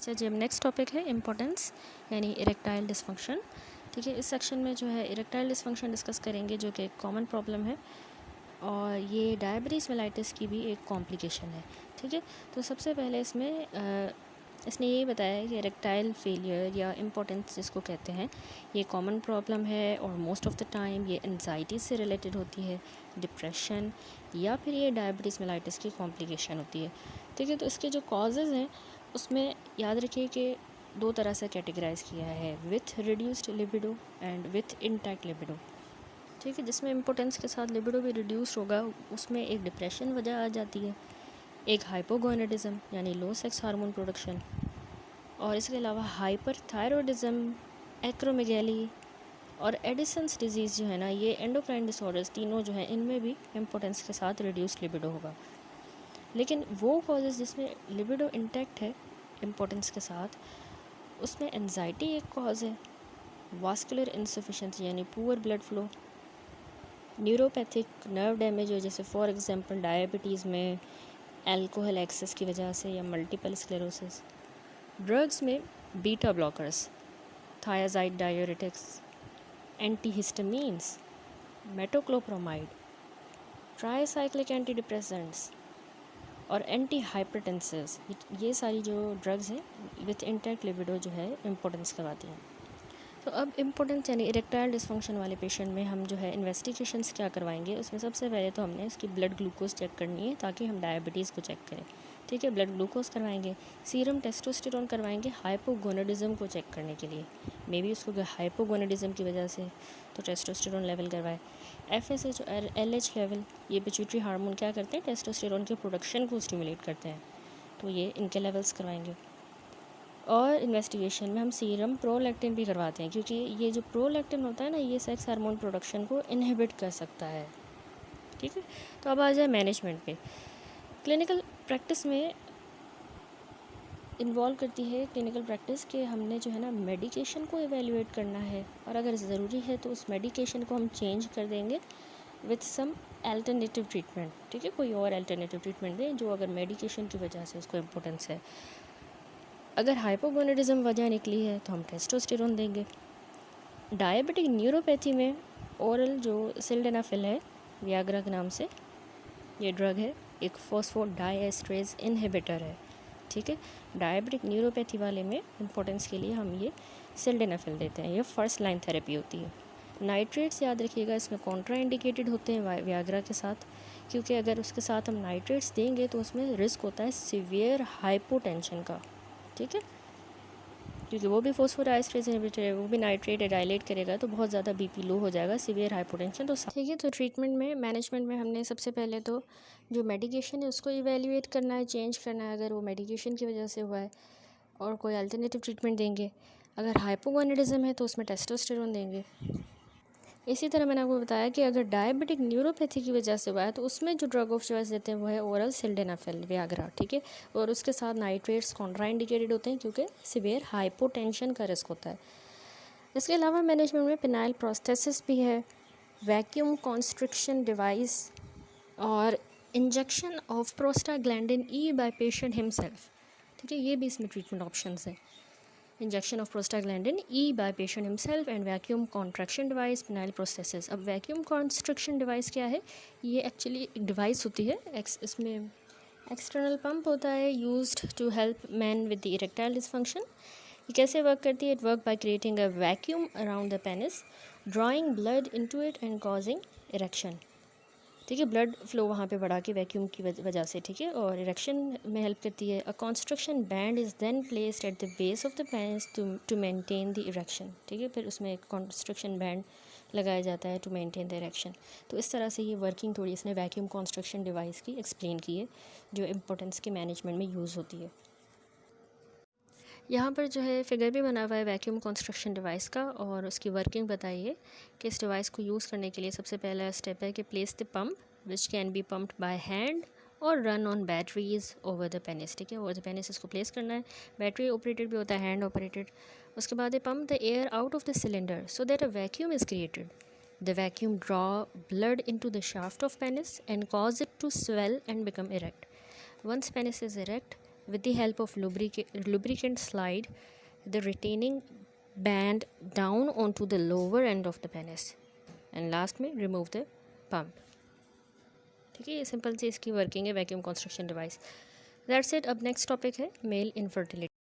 अच्छा जी, अब next topic है इम्पोर्टेंस यानी इरेक्टाइल डिसफंक्शन। ठीक है, इस सेक्शन में जो है इरेक्टाइल डिसफंक्शन डिस्कस करेंगे जो कि एक कॉमन प्रॉब्लम है और ये डायबिटीज़ मेलाइटिस की भी एक कॉम्प्लिकेशन है। ठीक है, तो सबसे पहले इसने यही बताया है कि इरेक्टाइल फेलियर या इम्पोर्टेंस जिसको कहते हैं ये कॉमन प्रॉब्लम है और मोस्ट ऑफ द टाइम ये एंजाइटी से रिलेटेड होती है, डिप्रेशन या फिर ये डायबिटीज़ मेलाइटिस की कॉम्प्लिकेशन होती है। ठीक है, तो इसके जो कॉजेज़ हैं उसमें याद रखिए कि दो तरह से कैटेगराइज किया है, with reduced libido and with intact libido. ठीक है, जिसमें इम्पोर्टेंस के साथ लिबिडो भी रिड्यूस होगा उसमें एक डिप्रेशन वजह आ जाती है, एक हाइपोगोनेडिज्म यानी लो सेक्स हार्मोन प्रोडक्शन, और इसके अलावा हाइपरथायरॉयडिज्म, एक्रोमेगैली और एडिसन्स डिजीज़ जो है ना, ये एंडोक्राइन डिसऑर्डर्स तीनों जो हैं इनमें भी इम्पोर्टेंस के साथ रिड्यूस लिबिडो होगा। लेकिन वो कॉजेज़ जिसमें लिबिडो इंटैक्ट है इम्पोर्टेंस के साथ, उसमें एंजाइटी एक कॉज है, वास्कुलर इंसफिशेंसी यानी poor blood flow, neuropathic nerve damage हो जैसे फॉर एग्जांपल डायबिटीज़ में अल्कोहल एक्सेस की वजह से या मल्टीपल स्क्लेरोसिस, ड्रग्स में beta blockers, thiazide diuretics, antihistamines, metoclopramide, tricyclic anti depressants और एंटी हाइपरटेंसिव्स, ये सारी जो ड्रग्स हैं विथ इंटैक्ट लिबिडो जो है इम्पोर्टेंस करवाती हैं। तो अब इम्पोर्टेंस यानी इरेक्टाइल डिसफंक्शन वाले पेशेंट में हम जो है इन्वेस्टिगेशंस क्या करवाएंगे, उसमें सबसे पहले तो हमने इसकी ब्लड ग्लूकोज चेक करनी है ताकि हम डायबिटीज़ को चेक करें। ठीक है, ब्लड ग्लूकोज करवाएंगे, सीरम टेस्टोस्टेरोन करवाएंगे हाइपोगोनेडिज्म को चेक करने के लिए, मे बी उसको हाइपोगोनेडिज्म की वजह से तो टेस्टोस्टेरोन लेवल करवाए। FSH और LH लेवल, ये पिट्यूटरी हार्मोन क्या करते हैं, टेस्टोस्टेरोन के प्रोडक्शन को स्टिमुलेट करते हैं, तो ये इनके लेवल्स करवाएंगे। और इन्वेस्टिगेशन में हम सीरम प्रोलैक्टिन भी करवाते हैं क्योंकि ये जो प्रोलैक्टिन होता है ना, ये सेक्स हार्मोन प्रोडक्शन को इनहिबिट कर सकता है। ठीक है, तो अब आ जाए मैनेजमेंट पे। क्लिनिकल प्रैक्टिस में इन्वॉल्व करती है क्लिनिकल प्रैक्टिस कि हमने जो है ना मेडिकेशन को एवेल्यूएट करना है और अगर ज़रूरी है तो उस मेडिकेशन को हम चेंज कर देंगे विथ सम अल्टरनेटिव ट्रीटमेंट। ठीक है, कोई और अल्टरनेटिव ट्रीटमेंट दें जो अगर मेडिकेशन की वजह से उसको इम्पोर्टेंस है। अगर हाइपोगोनेडिज्म वजह निकली है तो हम टेस्टोस्टेरोन देंगे। डायबिटिक न्यूरोपैथी में ओरल जो सिल्डेनाफिल है, वियाग्रा के नाम से ये ड्रग है, एक फॉस्फोडाइएस्ट्रेज इनहिबिटर है। ठीक है, डायबिटिक न्यूरोपैथी वाले में इम्पोर्टेंस के लिए हम ये सिल्डेनाफिल देते हैं, ये फर्स्ट लाइन थेरेपी होती है। नाइट्रेट्स याद रखिएगा, इसमें कॉन्ट्रा इंडिकेटेड होते हैं वियाग्रा के साथ, क्योंकि अगर उसके साथ हम नाइट्रेट्स देंगे तो उसमें रिस्क होता है सीवियर हाइपोटेंशन का। ठीक है, क्योंकि वो भी फॉस्फोडाइएस्ट्रेज इनहिबिटर है, वो भी नाइट्रेट डायलेट करेगा तो बहुत ज़्यादा BP लो हो जाएगा, सीवियर हाइपोटेंशन। तो ठीक है, तो ट्रीटमेंट में मैनेजमेंट में हमने सबसे पहले तो जो मेडिकेशन है उसको इवेल्यूएट करना है, चेंज करना है अगर वो मेडिकेशन की वजह से हुआ है, और कोई अल्टरनेटिव ट्रीटमेंट देंगे। अगर हाइपोगोनेडिज्म है तो उसमें टेस्टोस्टेरोन देंगे। इसी तरह मैंने आपको बताया कि अगर डायबिटिक न्यूरोपैथी की वजह से हुआ है तो उसमें जो ड्रग ऑफ चॉइस देते हैं वो है ओरल सिल्डेनाफिल, वियाग्रा। ठीक है, और उसके साथ नाइट्रेट्स कॉन्ट्रा इंडिकेटेड होते हैं क्योंकि सीवियर हाइपोटेंशन का रिस्क होता है। इसके अलावा मैनेजमेंट में पेनाइल प्रोस्थेसिस भी है, वैक्यूम कॉन्स्ट्रिक्शन डिवाइस और injection of prostaglandin E by patient himself. ठीक है, ये भी इसमें ट्रीटमेंट ऑप्शंस है। Injection of prostaglandin E by patient himself and vacuum contraction device, penile prosthesis. अब वैक्यूम कॉन्स्ट्रिक्शन डिवाइस क्या है, ये एक्चुअली एक डिवाइस होती है, इसमें एक्सटर्नल पंप होता है used to help man with the erectile dysfunction. ये कैसे वर्क करती है, it work by creating a vacuum around the penis, drawing blood into it and causing erection. ठीक है, ब्लड फ्लो वहाँ पे बढ़ा के वैक्यूम की वजह से। ठीक है, और इरेक्शन में हेल्प करती है। A construction band is then placed at the base of the penis to maintain the erection. ठीक है, फिर उसमें एक कॉन्स्ट्रक्शन बैंड लगाया जाता है टू मेंटेन द इरेक्शन। तो इस तरह से ये वर्किंग थोड़ी इसने वैक्यूम कॉन्स्ट्रक्शन डिवाइस की एक्सप्लेन की है जो इम्पोर्टेंस के मैनेजमेंट में यूज़ होती है। यहाँ पर जो है फिगर भी बना हुआ है वैक्यूम कंस्ट्रक्शन डिवाइस का और उसकी वर्किंग बताइए कि इस डिवाइस को यूज़ करने के लिए सबसे पहला स्टेप है कि place the pump which can be pumped by hand और run on batteries over the penis. ठीक है, ओवर द पेनिस इसको प्लेस करना है, बैटरी ऑपरेटेड भी होता है, हैंड ऑपरेटेड। उसके बाद pump the air out of the cylinder so that a vacuum is created. The vacuum draw blood into the shaft of penis and cause it to swell and become erect. Once penis is erect, with the help of lubricant slide the retaining band down onto the lower end of the penis and last में remove the pump. ठीक है, ये simple सी इसकी working है vacuum construction device. That's it. अब next topic है male infertility.